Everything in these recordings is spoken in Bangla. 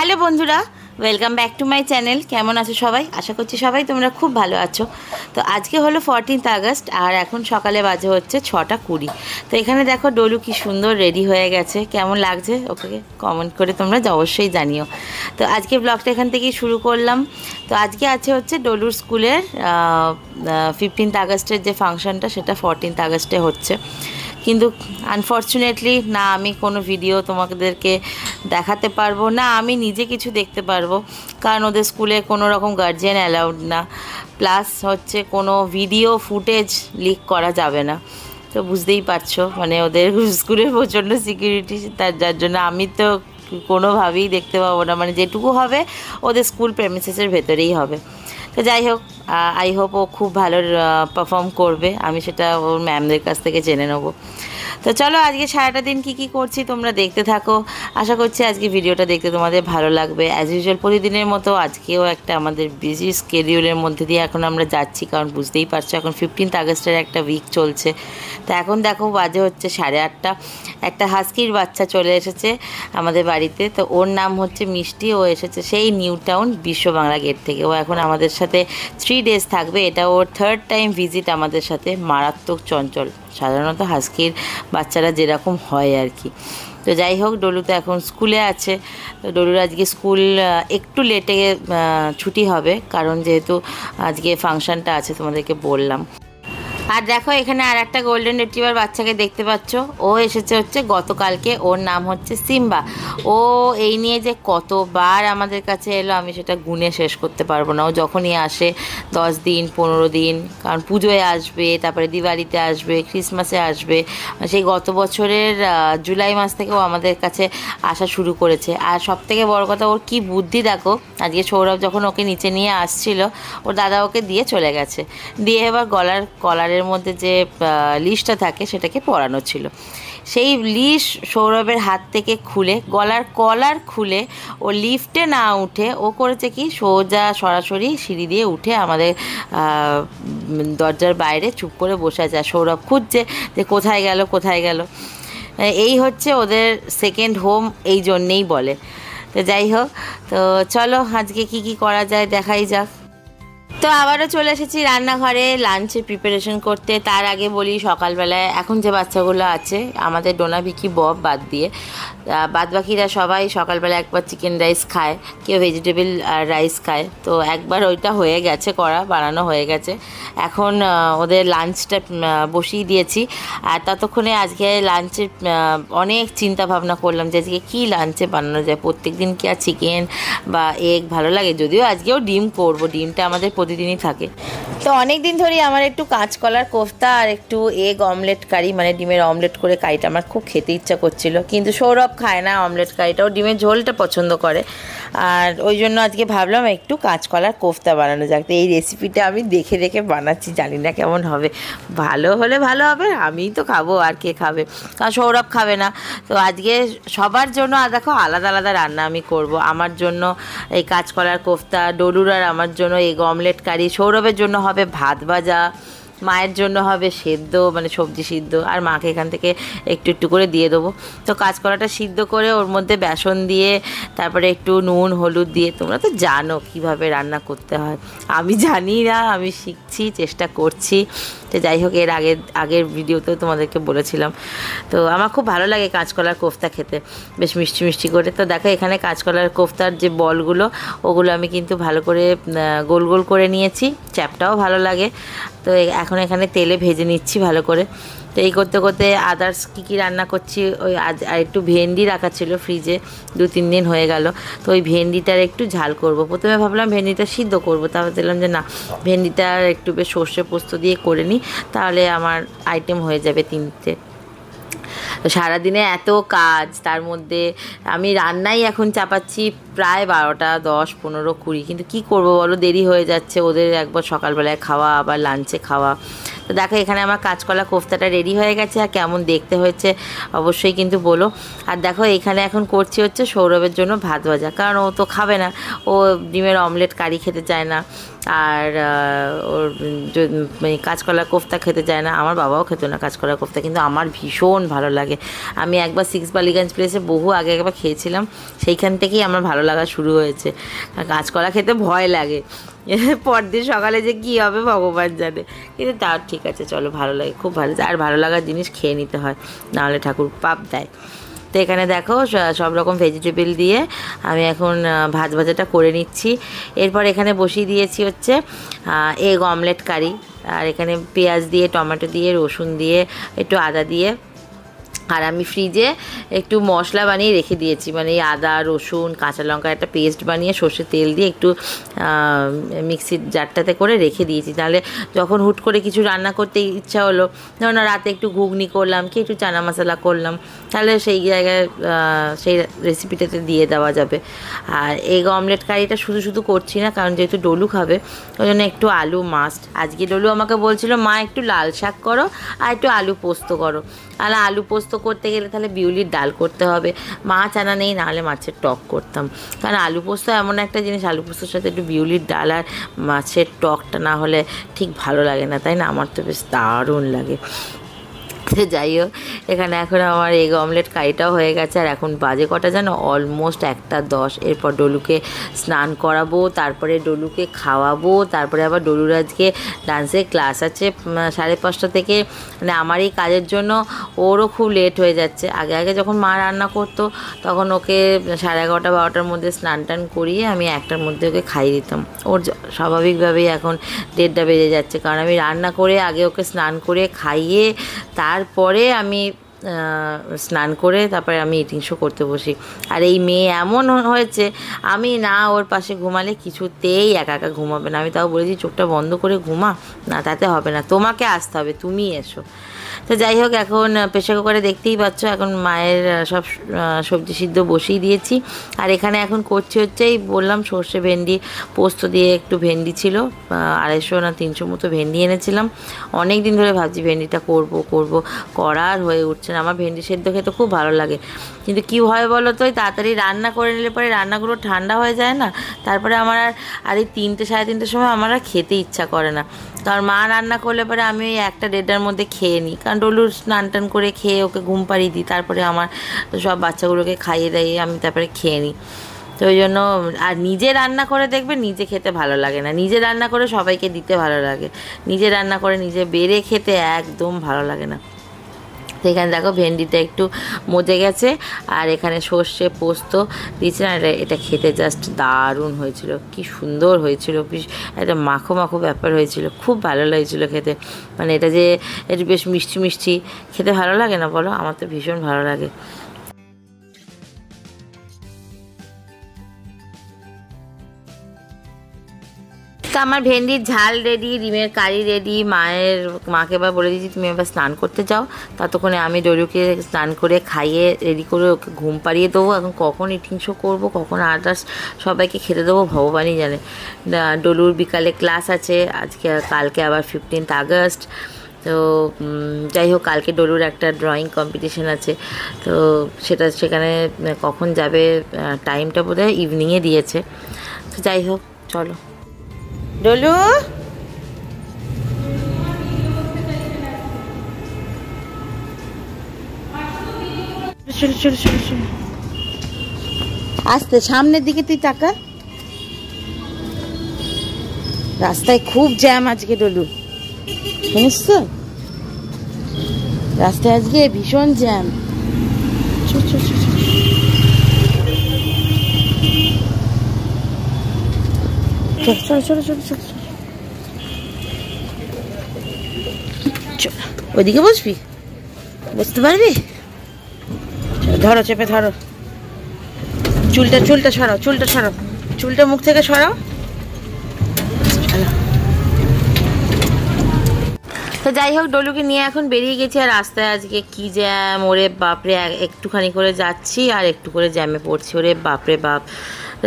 হ্যালো বন্ধুরা, welcome back to my channel. কেমন আছো সবাই? আশা করছি সবাই তোমরা খুব ভালো আছো। তো আজকে হলো 14 আগস্ট আর এখন সকালে বাজে হচ্ছে 6:20। তো এখানে দেখো ডলু কি সুন্দর রেডি হয়ে গেছে। কেমন লাগছে ওকে কমেন্ট করে তোমরা অবশ্যই জানিও। তো আজকে ব্লগটা এখান থেকেই শুরু করলাম। তো আজকে আছে হচ্ছে ডলুর স্কুলের 15 আগস্টের যে ফাংশনটা সেটা 14 আগস্টে হচ্ছে, কিন্তু আনফর্চুনেটলি না আমি কোনো ভিডিও তোমাদেরকে দেখাতে পারবো না, আমি নিজে কিছু দেখতে পারবো, কারণ ওদের স্কুলে কোনো রকম গার্জিয়ান অ্যালাউড না, প্লাস হচ্ছে কোনো ভিডিও ফুটেজ লিক করা যাবে না। তো বুঝতেই পারছো মানে ওদের স্কুলের প্রচণ্ড সিকিউরিটি, যার জন্য আমি তো কোনোভাবেই দেখতে পাবো না, মানে যেটুকু হবে ওদের স্কুল প্রেমিসেসের ভেতরেই হবে। তো যাই হোক, আই হোপ ও খুব ভালো পারফর্ম করবে, আমি সেটা ওর ম্যামদের কাছ থেকে জেনে নেবো। তো চলো আজকে সারাটা দিন কী করছি তোমরা দেখতে থাকো। আশা করছি আজকে ভিডিওটা দেখতে তোমাদের ভালো লাগবে। অ্যাজ ইউজুয়াল প্রতিদিনের মতো আজকেও একটা আমাদের বিজি স্কেডিউলের মধ্যে দিয়ে এখন আমরা যাচ্ছি, কারণ বুঝতেই পারছো এখন 15 আগস্টের একটা উইক চলছে। তো এখন দেখো বাজে হচ্ছে 8:30। একটা হাস্কির বাচ্চা চলে এসেছে আমাদের বাড়িতে। তো ওর নাম হচ্ছে মিষ্টি। ও এসেছে সেই নিউ টাউন বিশ্ব বাংলা গেট থেকে। ও এখন আমাদের সাথে 3 days থাকবে। এটা ওর 3rd টাইম ভিজিট আমাদের সাথে। মারাত্মক চঞ্চল, সাধারণত হাস্কির বাচ্চারা যেরকম হয় আর কি। তো যাই হোক, ডলু তো এখন স্কুলে আছে। তো ডলুর আজকে স্কুল একটু লেটে ছুটি হবে, কারণ যেহেতু আজকে ফাংশানটা আছে তোমাদেরকে বললাম। আর দেখো এখানে আর একটা গোল্ডেন রিট্রিভার বাচ্চাকে দেখতে পাচ্ছ। ও এসেছে হচ্ছে গতকালকে। ওর নাম হচ্ছে সিম্বা। ও এই নিয়ে যে কতবার আমাদের কাছে এলো আমি সেটা গুণে শেষ করতে পারবো না। ও যখনই আসে 10 দিন 15 দিন, কারণ পুজোয় আসবে, তারপরে দিওয়ালিতে আসবে, ক্রিসমাসে আসবে। সেই গত বছরের জুলাই মাস থেকে ও আমাদের কাছে আসা শুরু করেছে। আর সবথেকে বড় কথা, ওর কি বুদ্ধি দেখো। আজকে সৌরভ যখন ওকে নিচে নিয়ে আসছিল, ওর দাদা ওকে দিয়ে চলে গেছে, দিয়ে এবার কলারের মধ্যে যে লিস্টটা থাকে সেটাকে পরানো ছিল। সেই লিস্ট সৌরভের হাত থেকে খুলে, গলার কলার খুলে, ও লিফটে না উঠে ও করেছে কি, সোজা সরাসরি সিঁড়ি দিয়ে উঠে আমাদের দরজার বাইরে চুপ করে বসে আছে। আর সৌরভ খুঁজছে যে কোথায় গেল। এই হচ্ছে ওদের সেকেন্ড হোম, এই জন্যেই বলে। তো যাই হোক, তো চলো আজকে কি করা যায় দেখাই যাক। তো আবারও চলে এসেছি রান্নাঘরে লাঞ্চের প্রিপারেশন করতে। তার আগে বলি, সকালবেলায় এখন যে বাচ্চাগুলো আছে আমাদের ডোনা ভিকি বব বাদ দিয়ে বাদ বাকিরা সবাই সকালবেলা একবার চিকেন রাইস খায়, কেউ ভেজিটেবল রাইস খায়। তো একবার ওইটা হয়ে গেছে, বানানো হয়ে গেছে। এখন ওদের লাঞ্চটা বসিয়ে দিয়েছি। আর ততক্ষণে আজকে লাঞ্চের অনেক চিন্তা ভাবনা করলাম যে আজকে কী লাঞ্চে বানানো যায়। প্রত্যেক দিন কি আর চিকেন বা এগ ভালো লাগে? যদিও আজকেও ডিম করব, ডিমটা আমাদের প্রতিদিনই থাকে। তো অনেক দিন ধরেই আমার একটু কাঁচকলার কোফতা আর একটু এগ অমলেট কারি, মানে ডিমের অমলেট করে কারিটা আমার খুব খেতে ইচ্ছা করছিল, কিন্তু সৌরভ খায় না অমলেট কারিটাও, ডিমের ঝোলটা পছন্দ করে। আর ওই জন্য আজকে ভাবলাম একটু কাঁচকলার কোফতা বানানো যাক। তো এই রেসিপিটা আমি দেখে বানাচ্ছি, জানি না কেমন হবে। ভালো হলে ভালো হবে, আমিই তো খাবো, আর কে খাবে? কারণ সৌরভ খাবে না। তো আজকে সবার জন্য দেখো আলাদা আলাদা রান্না আমি করব। আমার জন্য এই কাঁচকলার কোফতা, ডলুর আর আমার জন্য এগ অমলেট কারি, সৌরভের জন্য হবে ভাত ভাজা, মায়ের জন্য হবে সেদ্ধ মানে সবজি সিদ্ধ, আর মাকে এখান থেকে একটু করে দিয়ে দেবো। তো কাঁচকলাটা সিদ্ধ করে ওর মধ্যে বেসন দিয়ে, তারপরে একটু নুন হলুদ দিয়ে, তোমরা তো জানো কিভাবে রান্না করতে হয়, আমি জানি না, আমি শিখছি, চেষ্টা করছি। তো যাই হোক, এর আগের ভিডিওতেও তোমাদেরকে বলেছিলাম। তো আমার খুব ভালো লাগে কাঁচকলার কোফতা খেতে, বেশ মিষ্টি করে। তো দেখো এখানে কাঁচকলার কোফতার যে বলগুলো, ওগুলো আমি কিন্তু ভালো করে গোল করে নিয়েছি, চ্যাপটাও ভালো লাগে। তো এখন এখানে তেলে ভেজে নিচ্ছি ভালো করে। তো এই করতে আদার্স কী রান্না করছি, ওই আর একটু ভেন্ডি রাখা ছিল ফ্রিজে, 2-3 দিন হয়ে গেল। তো ওই ভেন্ডিটার একটু ঝাল করব। প্রথমে ভাবলাম ভেন্ডিটা সিদ্ধ করব, তারপর দেখলাম যে না, ভেন্ডিটা একটু বেশ সর্ষে পোস্ত দিয়ে করে নিই, তাহলে আমার আইটেম হয়ে যাবে 3টে। তো সারাদিনে এত কাজ, তার মধ্যে আমি রান্নাই এখন চাপাচ্ছি প্রায় 12টা 10, 15, 20, কিন্তু কি করব বলো, দেরি হয়ে যাচ্ছে। ওদের একবার সকালবেলায় খাওয়া, আবার লাঞ্চে খাওয়া, তো দেখো এখানে আমার কাঁচকলা কোফতাটা রেডি হয়ে গেছে, আর কেমন দেখতে হয়েছে অবশ্যই কিন্তু বলো। আর দেখো এখানে এখন করছি হচ্ছে সৌরভের জন্য ভাত ভাজা, কারণ ও তো খাবে না, ও ডিমের অমলেট কারি খেতে চায় না, আর ওর কাঁচকলা কোফতা খেতে চায় না। আমার বাবাও খেত না কাঁচকলা কোফতা, কিন্তু আমার ভীষণ ভালো লাগে। আমি একবার 6 বালিগঞ্জ প্লেসে বহু আগে একবার খেয়েছিলাম, সেইখান থেকেই আমার ভালো লাগা শুরু হয়েছে। কাঁচকলা খেতে ভয় লাগে, পরদিন সকালে যে কী হবে ভগবান জানে, কিন্তু তাও ঠিক আছে, চলো ভালো লাগে, খুব ভালো। আর ভালো লাগার জিনিস খেয়ে নিতে হয়, নাহলে ঠাকুর পাপ দেয়। তো এখানে দেখো সব রকম ভেজিটেবল দিয়ে আমি এখন ভাজাটা করে নিচ্ছি। এরপর এখানে বসিয়ে দিয়েছি হচ্ছে এগ অমলেট কারি, আর এখানে পেঁয়াজ দিয়ে, টমেটো দিয়ে, রসুন দিয়ে, একটু আদা দিয়ে, আর আমি ফ্রিজে একটু মশলা বানিয়ে রেখে দিয়েছি, মানে এই আদা রসুন কাঁচা লঙ্কার একটা পেস্ট বানিয়ে সর্ষের তেল দিয়ে একটু মিক্সির জারটাতে করে রেখে দিয়েছি। তাহলে যখন হুট করে কিছু রান্না করতে ইচ্ছা হলো, ধরুন রাতে একটু ঘুগনি করলাম কি একটু চানা মশলা করলাম, তাহলে সেই জায়গায় সেই রেসিপিটাতে দিয়ে দেওয়া যাবে। আর এগ অমলেট কারিটা শুধু শুধু করছি না, কারণ যেহেতু ডলু খাবে ওই জন্য একটু আলু মাস্ট। আজকে ডলু আমাকে বলছিল মা একটু লাল শাক করো আর একটু আলু পোস্ত করো, আর আলু পোস্ত করতে গেলে তাহলে বিউলির ডাল করতে হবে, মাছ আনা নেই, নাহলে মাছের টক করতাম। কারণ আলু পোস্ত এমন একটা জিনিস, আলু পোস্তর সাথে একটু বিউলির ডাল আর মাছের টকটা না হলে ঠিক ভালো লাগে না, তাই না? আমার তো বেশ দারুণ লাগে। যাই হোক, এখানে এখন আমার এগ অমলেট কারিটাও হয়ে গেছে, আর এখন বাজে কটা জানো, অলমোস্ট 1:10। এরপর ডলুকে স্নান করাবো, তারপরে ডলুকে খাওয়াবো, তারপরে আবার ডলুর আজকে ডান্সের ক্লাস আছে 5:30 থেকে। মানে আমার এই কাজের জন্য ওরও খুব লেট হয়ে যাচ্ছে। আগে আগে যখন মা রান্না করতো তখন ওকে 11:30-12টার মধ্যে স্নান টান করিয়ে আমি 1টার মধ্যে ওকে খাইয়ে দিতাম। ওর স্বাভাবিকভাবেই এখন 1:30টা বেজে যাচ্ছে, কারণ আমি রান্না করে আগে ওকে স্নান করে খাইয়ে তারপরে আমি স্নান করে তারপরে আমি ইটিং শো করতে বসি। আর এই মেয়ে এমন হয়েছে, আমি না ওর পাশে ঘুমালে কিছুতেই একা একা ঘুমাবে না। আমি তাও বলেছি চোখটা বন্ধ করে ঘুমা, না তাতে হবে না, তোমাকে আসতে হবে, তুমি এসো। তো যাই হোক, এখন প্রেসার কুকারে দেখতেই পাচ্ছ এখন মায়ের সব সবজি সিদ্ধ বসিয়ে দিয়েছি। আর এখানে এখন করছি হচ্ছে এই বললাম সর্ষে ভেন্ডি পোস্ত দিয়ে, একটু ভেন্ডি ছিল 250 না 300 মতো ভেন্ডি এনেছিলাম। অনেক দিন ধরে ভাবছি ভেন্ডিটা করব করার হয়ে উঠছে না। আমার ভেন্ডি সেদ্ধ খেতে খুব ভালো লাগে, কিন্তু কী হয় বলো তো, ওই তাড়াতাড়ি রান্না করে নিলে পরে রান্নাগুলো ঠান্ডা হয়ে যায় না, তারপরে আমার আর এই 3টে 3:30টার সময় আমার আর খেতে ইচ্ছা করে না। কারণ মা রান্না করলে পরে আমি ওই 1:30টার মধ্যে খেয়ে নিই, কারণ ডলুর স্নান টান করে খেয়ে ওকে ঘুম পাড়িয়ে দিই, তারপরে আমার সব বাচ্চাগুলোকে খাইয়ে দিয়ে আমি তারপরে খেয়ে নিই। তো ওই জন্য আর নিজে রান্না করে দেখবে নিজে খেতে ভালো লাগে না, নিজে রান্না করে সবাইকে দিতে ভালো লাগে, নিজে রান্না করে নিজে বেড়ে খেতে একদম ভালো লাগে না। তো এখানে দেখো ভেন্ডিটা একটু মজে গেছে, আর এখানে সর্ষে পোস্ত দিয়েছি না, এটা খেতে জাস্ট দারুণ হয়েছিল, কি সুন্দর হয়েছিল, একটা মাখো মাখো ব্যাপার হয়েছিল, খুব ভালো লাগছিল খেতে। মানে এটা যে একটু বেশ মিষ্টি মিষ্টি খেতে ভালো লাগে না বলো, আমার তো ভীষণ ভালো লাগে। তো আমার ভেন্ডির ঝাল রেডি, ডিমের কারি রেডি, মাকে এবার বলে দিয়েছি তুমি এবার স্নান করতে যাও, ততক্ষণে আমি ডলুকে স্নান করে খাইয়ে রেডি করে ওকে ঘুম পাড়িয়ে দেবো। এখন কখন ইটিং শো করবো, কখন আদার্স সবাইকে খেতে দেবো ভগবানই জানে। ডলুর বিকালে ক্লাস আছে আজকে, কালকে আবার 15th আগস্ট। তো যাই হোক, কালকে ডলুর একটা ড্রয়িং কম্পিটিশান আছে, তো সেখানে কখন যাবে টাইমটা বোধহয় ইভিনিংয়ে দিয়েছে। তো যাই হোক, চলো ডলু চলো চলো চলো চলো, আস্তে সামনের দিকে তুই তাকা। রাস্তায় খুব জ্যাম আজকে ডলু, শুনিস তো, রাস্তায় আজকে ভীষণ জ্যাম। চল চল চল চল, চলো চলো চলো চলো, ওইদিকে বসবি, বসতে পারবি? ধরো চেপে ধরো, চুলটা সরাও, চুলটা মুখ থেকে সরাও। তো যাই হোক, ডলুকে নিয়ে এখন বেরিয়ে গেছি, আর রাস্তায় আজকে কি জ্যাম, ওরে বাপরে, একটুখানি করে যাচ্ছি আর একটু করে জ্যামে পড়ছি, ওরে বাপরে বাপ।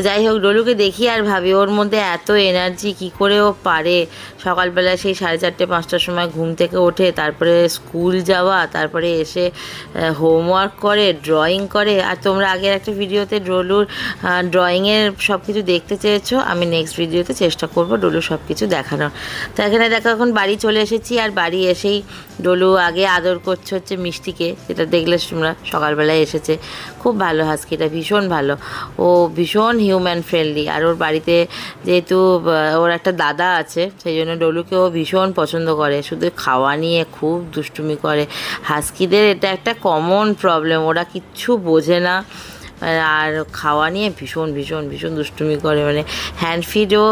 যাই হোক, ডলুকে দেখি আর ভাবি ওর মধ্যে এত এনার্জি, কি করে ও পারে সকালবেলা সেই 4:30-5টার সময় ঘুম থেকে ওঠে, তারপরে স্কুল যাওয়া, তারপরে এসে হোমওয়ার্ক করে, ড্রয়িং করে। আর তোমরা আগের একটা ভিডিওতে ডলুর ড্রয়িংয়ের সব কিছু দেখতে চেয়েছো, আমি নেক্সট ভিডিওতে চেষ্টা করব ডলু সব কিছু দেখানোর। তো এখানে দেখো এখন বাড়ি চলে এসেছি, আর বাড়ি এসেই ডলু আগে আদর করছে হচ্ছে মিষ্টিকে, যেটা দেখলে তোমরা সকালবেলায় এসেছে। খুব ভালো হাস্কিটা, ভীষণ ভালো, ও ভীষণ হিউম্যান ফ্রেন্ডলি। আর ওর বাড়িতে যেহেতু ওর একটা দাদা আছে, সেই জন্য ডলুকে ও ভীষণ পছন্দ করে। শুধু খাওয়া নিয়ে খুব দুষ্টুমি করে। হাস্কিদের এটা একটা কমন প্রবলেম, ওরা কিচ্ছু বোঝে না, আর খাওয়া নিয়ে ভীষণ ভীষণ ভীষণ দুষ্টুমি করে। মানে হ্যান্ড ফিডও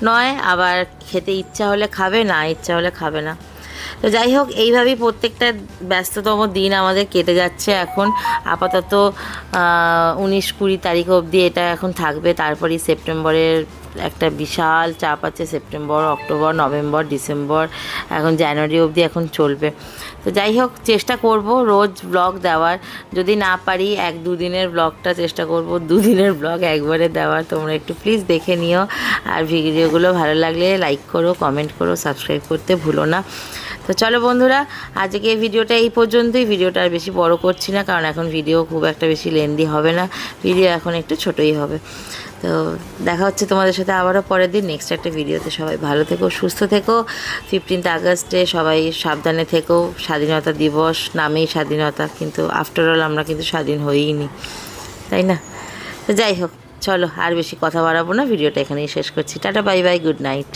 নয়, আবার খেতে ইচ্ছা হলে খাবে, না ইচ্ছা হলে খাবে না। তো যাই হোক, এইভাবেই প্রত্যেকটা ব্যস্ততম দিন আমাদের কেটে যাচ্ছে। এখন আপাতত 19-20 তারিখ অবধি এটা এখন থাকবে, তারপরেই সেপ্টেম্বরের একটা বিশাল চাপ আছে। সেপ্টেম্বর, অক্টোবর, নভেম্বর, ডিসেম্বর, এখন জানুয়ারি অবধি এখন চলবে। তো যাই হোক, চেষ্টা করব রোজ ব্লগ দেওয়ার, যদি না পারি 1-2 দিনের ব্লগটা চেষ্টা করব 2 দিনের ব্লগ একবারে দেওয়ার। তোমরা একটু প্লিজ দেখে নিও, আর ভিডিওগুলো ভালো লাগলে লাইক করো, কমেন্ট করো, সাবস্ক্রাইব করতে ভুলো না। তো চলো বন্ধুরা, আজকে এই ভিডিওটা এই পর্যন্তই। ভিডিওটা আর বেশি বড় করছি না, কারণ এখন ভিডিও খুব একটা বেশি লেন্দি হবে না, ভিডিও এখন একটু ছোটোই হবে। তো দেখা হচ্ছে তোমাদের সাথে আবারও পরের দিন নেক্সট একটা ভিডিওতে। সবাই ভালো থেকো, সুস্থ থেকো। 15th আগস্টে সবাই সাবধানে থেকো। স্বাধীনতা দিবস, নামেই স্বাধীনতা, কিন্তু আফটারঅল আমরা কিন্তু স্বাধীন হইনি, তাই না? তো যাই হোক, চলো আর বেশি কথা বাড়াবো না, ভিডিওটা এখানেই শেষ করছি। Tata, bye bye, good night.